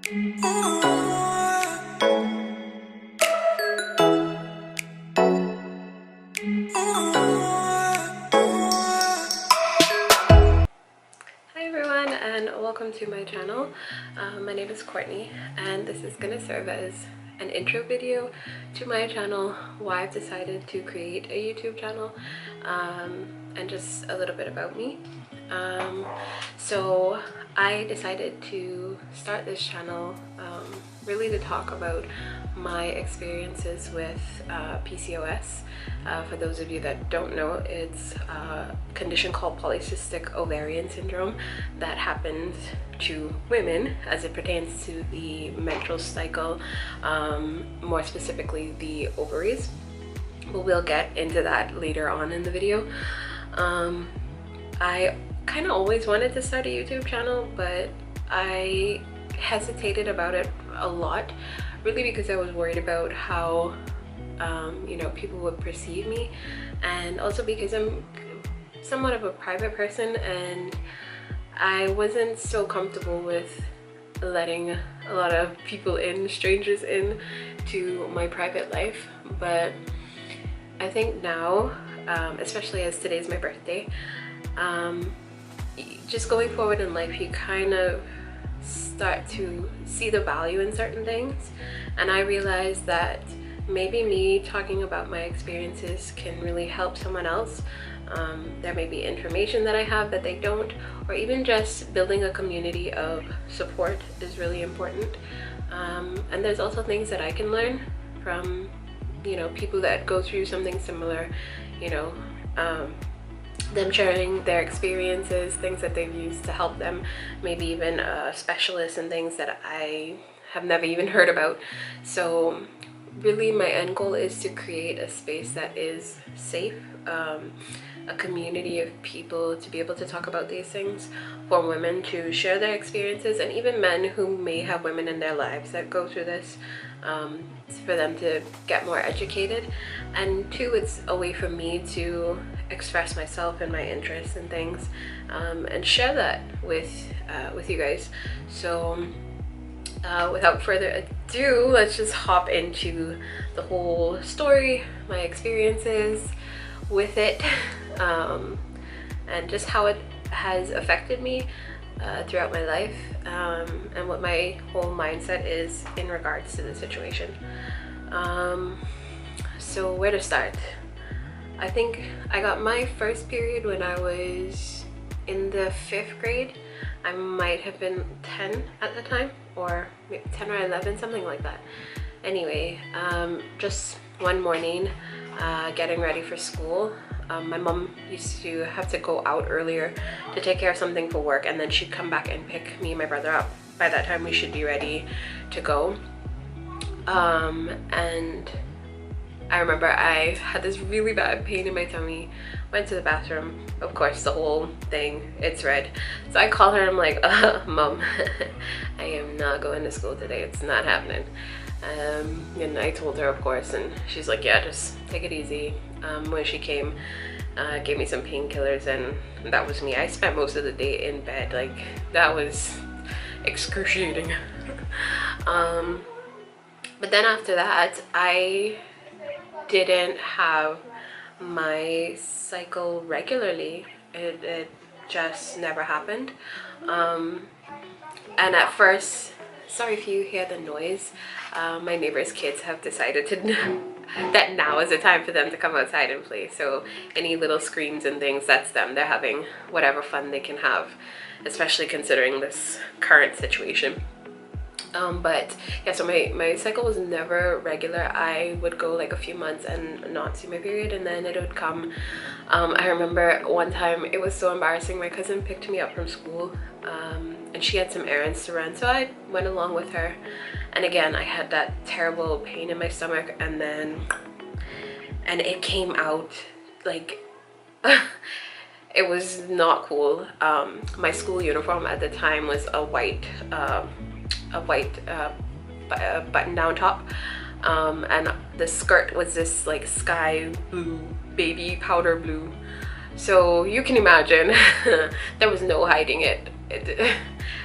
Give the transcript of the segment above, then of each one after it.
everyone, and welcome to my channel. My name is Courtney, and this is going to serve as an intro video to my channel, why I've decided to create a YouTube channel, and just a little bit about me. So I decided to start this channel really to talk about my experiences with PCOS. For those of you that don't know, it's a condition called polycystic ovarian syndrome that happens to women as it pertains to the menstrual cycle, more specifically the ovaries. But we'll get into that later on in the video. I kind of always wanted to start a YouTube channel, but I hesitated about it a lot, really because I was worried about how you know, people would perceive me, and also because I'm somewhat of a private person and I wasn't so comfortable with letting a lot of people in, strangers in, to my private life. But I think now, especially as today's my birthday, just going forward in life, you kind of start to see the value in certain things, and I realized that maybe me talking about my experiences can really help someone else. There may be information that I have that they don't, or even just building a community of support is really important. And there's also things that I can learn from, you know, people that go through something similar, you know, them sharing their experiences, things that they've used to help them, maybe even specialists and things that I have never even heard about. So really my end goal is to create a space that is safe, a community of people to be able to talk about these things, for women to share their experiences, and even men who may have women in their lives that go through this, for them to get more educated. And two, it's a way for me to express myself and my interests and things, and share that with you guys. So without further ado, let's just hop into the whole story, my experiences with it, and just how it has affected me throughout my life, and what my whole mindset is in regards to the situation. So where to start? I think I got my first period when I was in the 5th grade. I might have been 10 at the time, or maybe 10 or 11, something like that. Anyway, just one morning, getting ready for school. My mom used to have to go out earlier to take care of something for work, and then she'd come back and pick me and my brother up. By that time we should be ready to go. And I remember I had this really bad pain in my tummy, went to the bathroom, of course the whole thing, it's red. So I called her and I'm like, Mom, I am not going to school today, it's not happening. And I told her, of course, and she's like, yeah, just take it easy. When she came, gave me some painkillers, and that was me. I spent most of the day in bed, like that was excruciating. But then after that, I didn't have my cycle regularly. It just never happened. And at first, sorry if you hear the noise, my neighbor's kids have decided that now is the time for them to come outside and play. So any little screams and things, that's them. They're having whatever fun they can have, especially considering this current situation. But yeah, so my cycle was never regular. I would go like a few months and not see my period, and then it would come. I remember one time, it was so embarrassing. My cousin picked me up from school, and she had some errands to run, so I went along with her. And again, I had that terrible pain in my stomach, and it came out like it was not cool. My school uniform at the time was a white button-down top, and the skirt was this like sky blue, baby powder blue. So you can imagine there was no hiding it.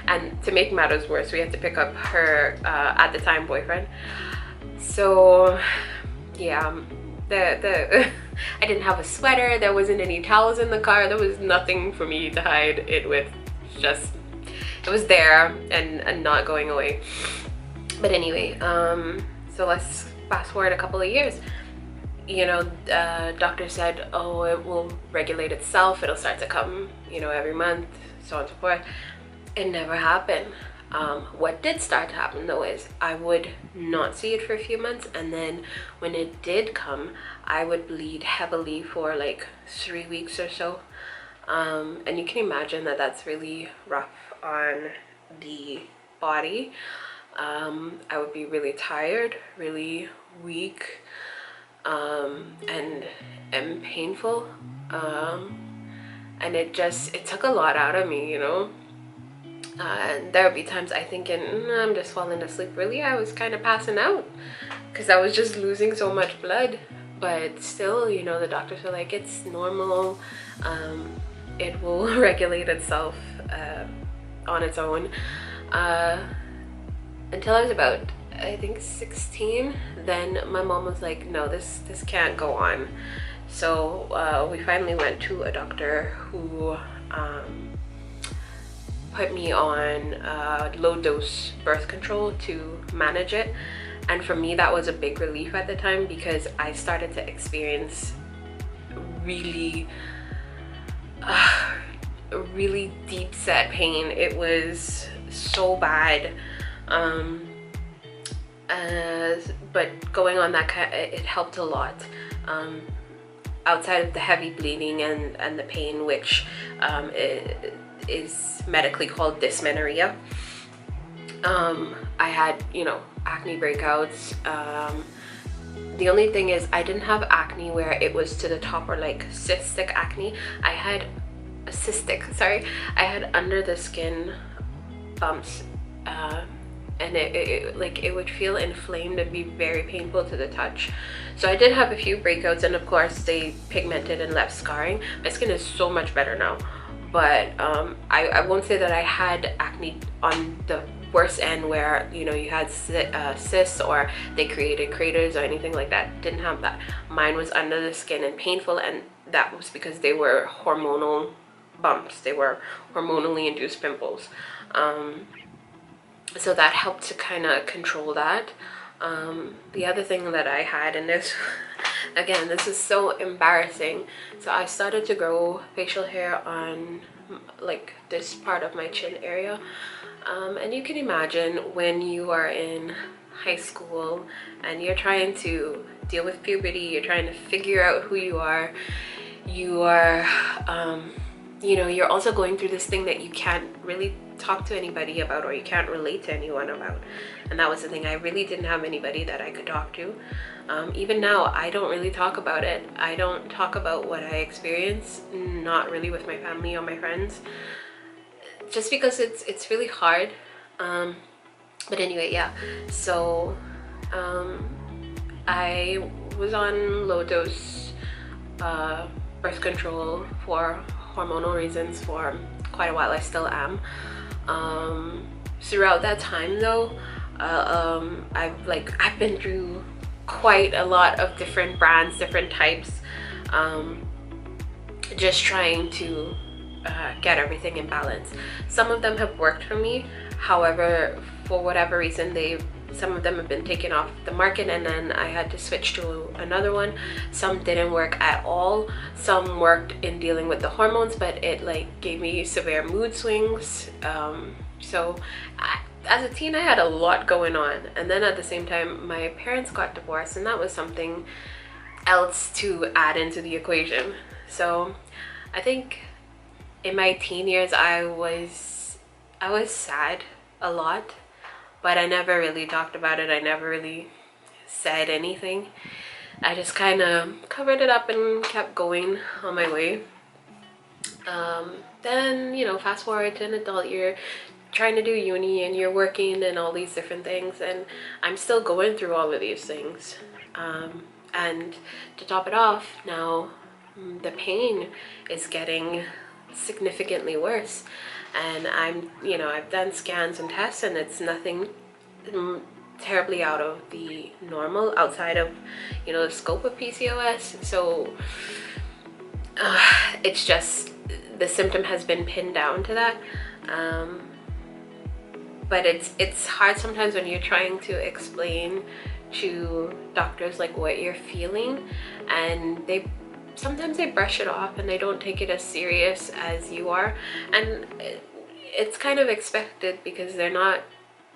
and to make matters worse, we had to pick up her at the time boyfriend. So yeah, I didn't have a sweater, there wasn't any towels in the car, there was nothing for me to hide it with. Just, it was there and not going away. But anyway, so let's fast forward a couple of years. You know, doctor said, oh, it will regulate itself, it'll start to come, you know, every month, so on and so forth. It never happened. What did start to happen though is I would not see it for a few months, and then when it did come, I would bleed heavily for like 3 weeks or so. And you can imagine that that's really rough on the body. I would be really tired, really weak, and painful. And it took a lot out of me, you know. And there would be times I thinking, I'm just falling asleep. Really, I was kind of passing out because I was just losing so much blood. But still, you know, the doctors were like, it's normal. It will regulate itself on its own. Until I was about, I think, 16. Then my mom was like, no, this can't go on. So we finally went to a doctor who put me on low dose birth control to manage it. And for me, that was a big relief at the time, because I started to experience really deep set pain. It was so bad. But going on that, it helped a lot. Outside of the heavy bleeding and the pain, which is medically called dysmenorrhea. I had, you know, acne breakouts. The only thing is I didn't have acne where it was to the top, or like cystic acne. I had I had under the skin bumps, and it would feel inflamed and be very painful to the touch. So I did have a few breakouts, and of course they pigmented and left scarring. My skin is so much better now, but I won't say that I had acne on the worst end where, you know, you had cysts or they created craters or anything like that. Didn't have that. Mine was under the skin and painful, and that was because they were hormonal bumps. They were hormonally induced pimples. So that helped to kind of control that. The other thing that I had, and this, again, this is so embarrassing. So I started to grow facial hair on like this part of my chin area. And you can imagine when you are in high school and you're trying to deal with puberty, you're trying to figure out who you are, you know, you're also going through this thing that you can't really talk to anybody about, or you can't relate to anyone about. And that was the thing. I really didn't have anybody that I could talk to. Even now, I don't really talk about it. I don't talk about what I experience, not really with my family or my friends, just because it's really hard. But anyway, yeah, so I was on low dose birth control for hormonal reasons for quite a while. I still am. Throughout that time though, I've been through quite a lot of different brands, different types, just trying to get everything in balance. Some of them have worked for me, however, for whatever reason, some of them have been taken off the market, and then I had to switch to another one. Some didn't work at all. Some worked in dealing with the hormones, but it like gave me severe mood swings. So as a teen, I had a lot going on, and then at the same time my parents got divorced, and that was something else to add into the equation. So I think in my teen years I was sad a lot, but I never really talked about it. I never really said anything. I just kind of covered it up and kept going on my way. Then, you know, fast forward to an adult, you're trying to do uni and you're working and all these different things, and I'm still going through all of these things. And to top it off, now the pain is getting significantly worse. and I've done scans and tests, and it's nothing terribly out of the normal, outside of the scope of PCOS. So it's just the symptom has been pinned down to that. But it's hard sometimes when you're trying to explain to doctors like what you're feeling, and sometimes they brush it off and they don't take it as serious as you are, and it's kind of expected because they're not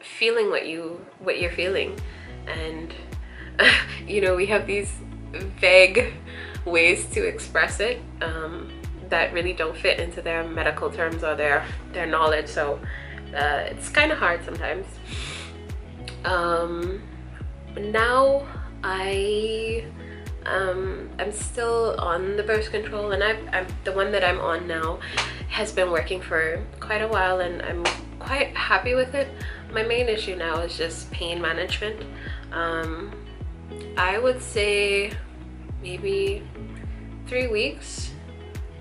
feeling what you're feeling. And we have these vague ways to express it that really don't fit into their medical terms or their knowledge. So it's kind of hard sometimes. Now I'm still on the birth control, and I'm the one that I'm on now has been working for quite a while, and I'm quite happy with it. My main issue now is just pain management. I would say maybe 3 weeks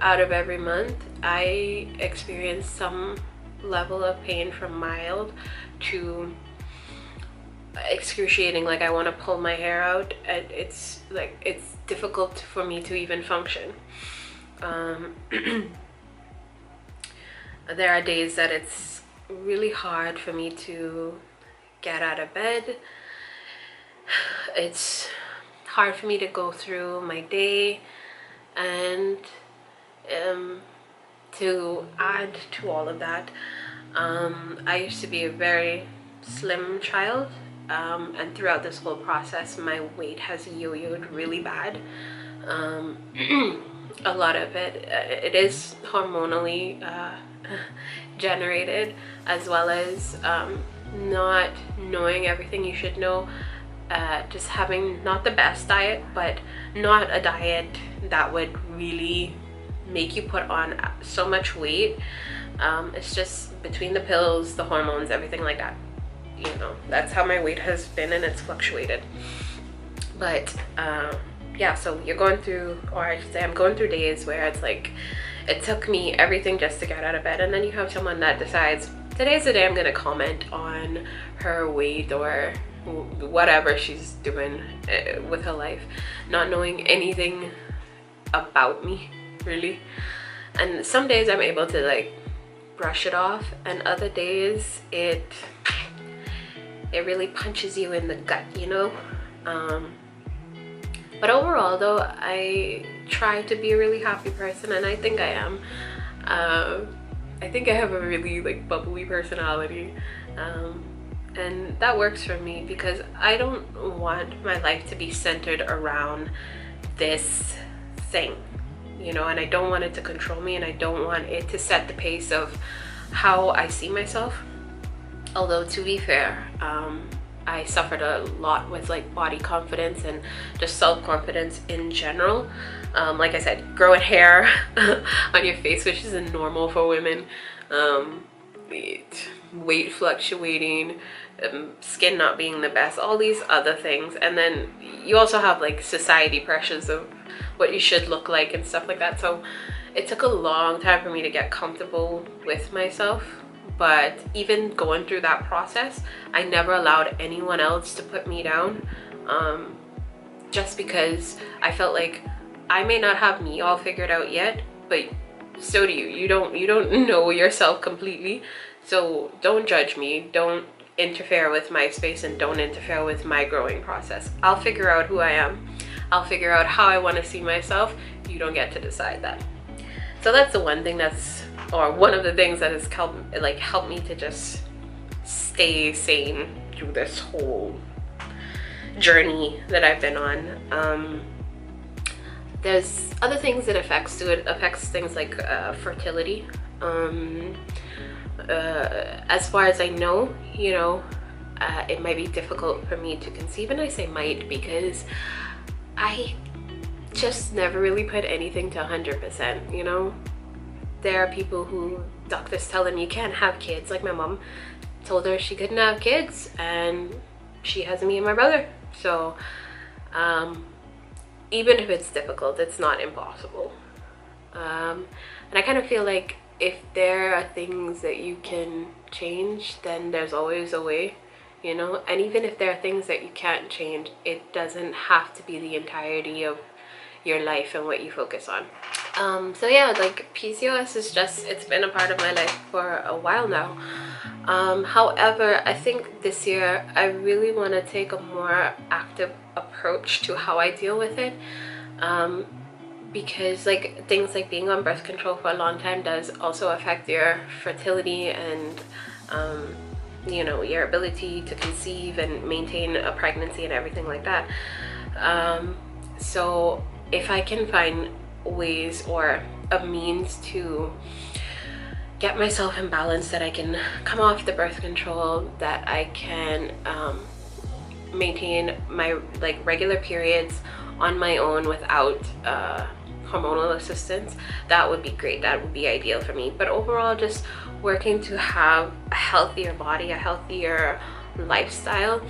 out of every month I experience some level of pain, from mild to excruciating, like I want to pull my hair out, and it's difficult for me to even function. There are days that it's really hard for me to get out of bed. It's hard for me to go through my day, and to add to all of that, I used to be a very slim child, and throughout this whole process my weight has yo-yoed really bad. A lot of it is hormonally generated, as well as not knowing everything you should know, just having not the best diet, but not a diet that would really make you put on so much weight. It's just between the pills, the hormones, everything like that. That's how my weight has been, and it's fluctuated. But yeah, so you're going through, or I should say I'm going through days where it's like it took me everything just to get out of bed, and then you have someone that decides today's the day I'm gonna comment on her weight or whatever she's doing with her life, not knowing anything about me really. And some days I'm able to like brush it off, and other days it really punches you in the gut, but overall though, I try to be a really happy person, and I think I am. I think I have a really like bubbly personality, and that works for me because I don't want my life to be centered around this thing, and I don't want it to control me, and I don't want it to set the pace of how I see myself. Although, to be fair, I suffered a lot with like body confidence and just self-confidence in general. Like I said, growing hair on your face, which isn't normal for women, weight fluctuating, skin not being the best, all these other things. And then you also have like society pressures of what you should look like and stuff like that. So it took a long time for me to get comfortable with myself. But even going through that process, I never allowed anyone else to put me down, just because I felt like I may not have me all figured out yet, but so do you. You don't know yourself completely, so don't judge me, don't interfere with my space, and don't interfere with my growing process. I'll figure out who I am. I'll figure out how I want to see myself. You don't get to decide that. So that's the one thing one of the things that has helped me to just stay sane through this whole journey that I've been on. There's other things that affects too. It affects things like fertility. As far as I know, it might be difficult for me to conceive, and I say might because I just never really put anything to 100%, There are people who doctors tell them you can't have kids. Like my mom told her she couldn't have kids, and she has me and my brother. So even if it's difficult, it's not impossible. And I kind of feel like if there are things that you can change, then there's always a way, you know. And even if there are things that you can't change, it doesn't have to be the entirety of your life and what you focus on. So yeah, like PCOS is just, it's been a part of my life for a while now. However, I think this year I really want to take a more active approach to how I deal with it, because like things like being on birth control for a long time does also affect your fertility and you know, your ability to conceive and maintain a pregnancy and everything like that. So if I can find ways or a means to get myself in balance, that I can come off the birth control, that I can maintain my like regular periods on my own without hormonal assistance, that would be great. That would be ideal for me. But overall, just working to have a healthier body, a healthier lifestyle.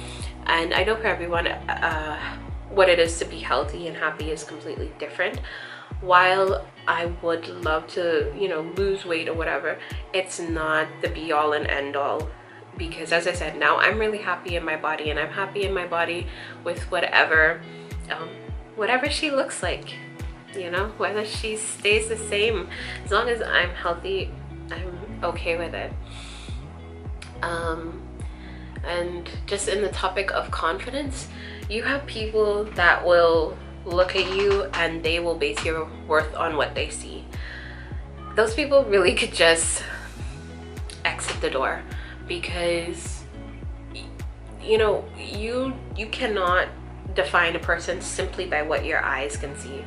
And I know for everyone what it is to be healthy and happy is completely different. While I would love to, you know, lose weight or whatever, it's not the be all and end all, because as I said, now I'm really happy in my body, and I'm happy in my body with whatever whatever she looks like, you know, whether she stays the same. As long as I'm healthy, I'm okay with it. And just in the topic of confidence, you have people that will look at you and they will base your worth on what they see. Those people really could just exit the door, because you know, you cannot define a person simply by what your eyes can see.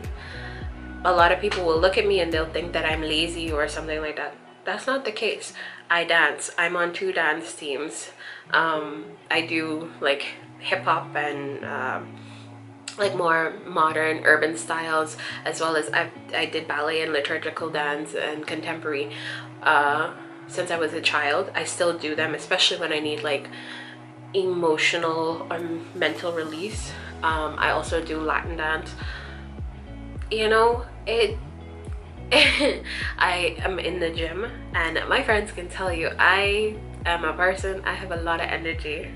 A lot of people will look at me and they'll think that I'm lazy or something like that. That's not the case. I dance. I'm on 2 dance teams. I do like hip-hop and like more modern urban styles, as well as I did ballet and liturgical dance and contemporary since I was a child. I still do them, especially when I need like emotional or mental release. I also do Latin dance. You know, I am in the gym, and my friends can tell you I am a person, I have a lot of energy.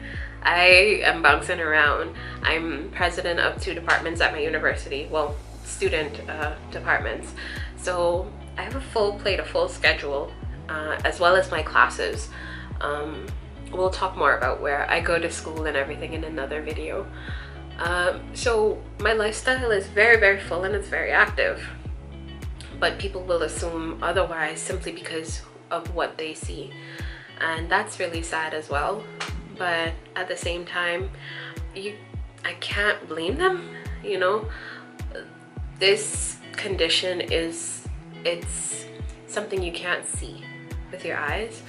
I am bouncing around. I'm president of 2 departments at my university, well, student departments. So I have a full plate, a full schedule, as well as my classes. We'll talk more about where I go to school and everything in another video. So my lifestyle is very, very full, and it's very active. But people will assume otherwise simply because of what they see. And that's really sad as well. But at the same time, I can't blame them, you know. This condition it's something you can't see with your eyes,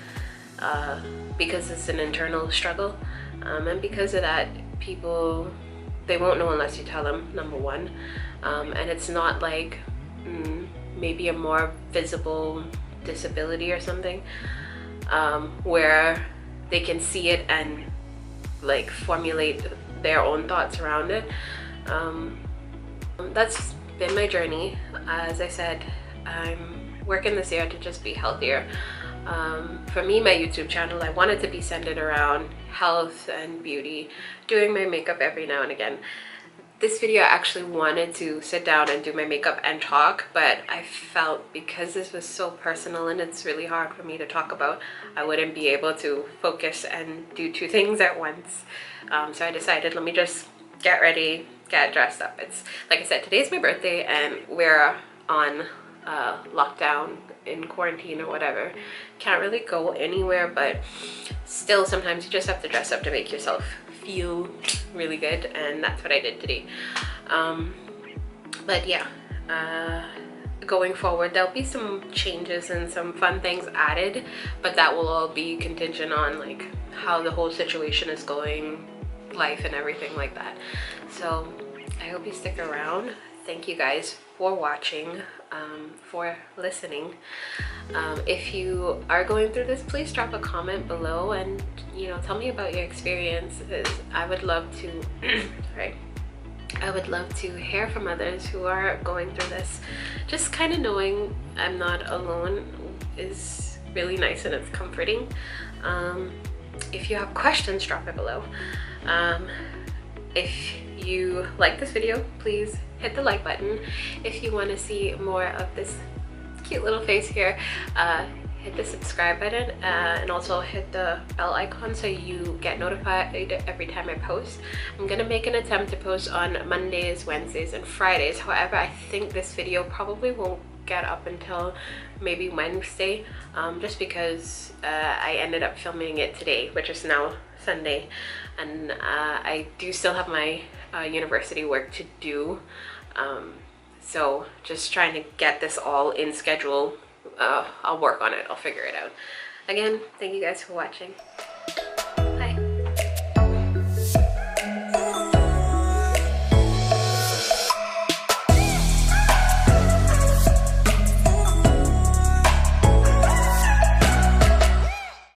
because it's an internal struggle. And because of that, people, they won't know unless you tell them, number one. And it's not like maybe a more visible disability or something, where they can see it and like formulate their own thoughts around it. That's been my journey. As I said, I'm working this year to just be healthier. For me, my YouTube channel, I wanted to be centered around health and beauty, doing my makeup every now and again. This video, I actually wanted to sit down and do my makeup and talk, but I felt because this was so personal and it's really hard for me to talk about, I wouldn't be able to focus and do 2 things at once. So I decided, let me just get ready, get dressed up. It's like I said, today's my birthday and we're on lockdown, in quarantine or whatever. Can't really go anywhere, but still sometimes you just have to dress up to make yourself feel really good, and that's what I did today. But yeah, going forward there'll be some changes and some fun things added, but that will all be contingent on like how the whole situation is going, life and everything like that. So I hope you stick around. Thank you guys for watching, for listening. If you are going through this, please drop a comment below and, you know, tell me about your experiences. I would love to right, I would love to hear from others who are going through this. Just kind of knowing I'm not alone is really nice and it's comforting. If you have questions, drop it below. If you like this video, please hit the like button. If you want to see more of this cute little face here, hit the subscribe button, and also hit the bell icon so you get notified every time I post. I'm gonna make an attempt to post on Mondays, Wednesdays, and Fridays. However, I think this video probably won't get up until maybe Wednesday, just because I ended up filming it today, which is now Sunday, and I do still have my university work to do, so just trying to get this all in schedule. I'll work on it, I'll figure it out. Again, thank you guys for watching.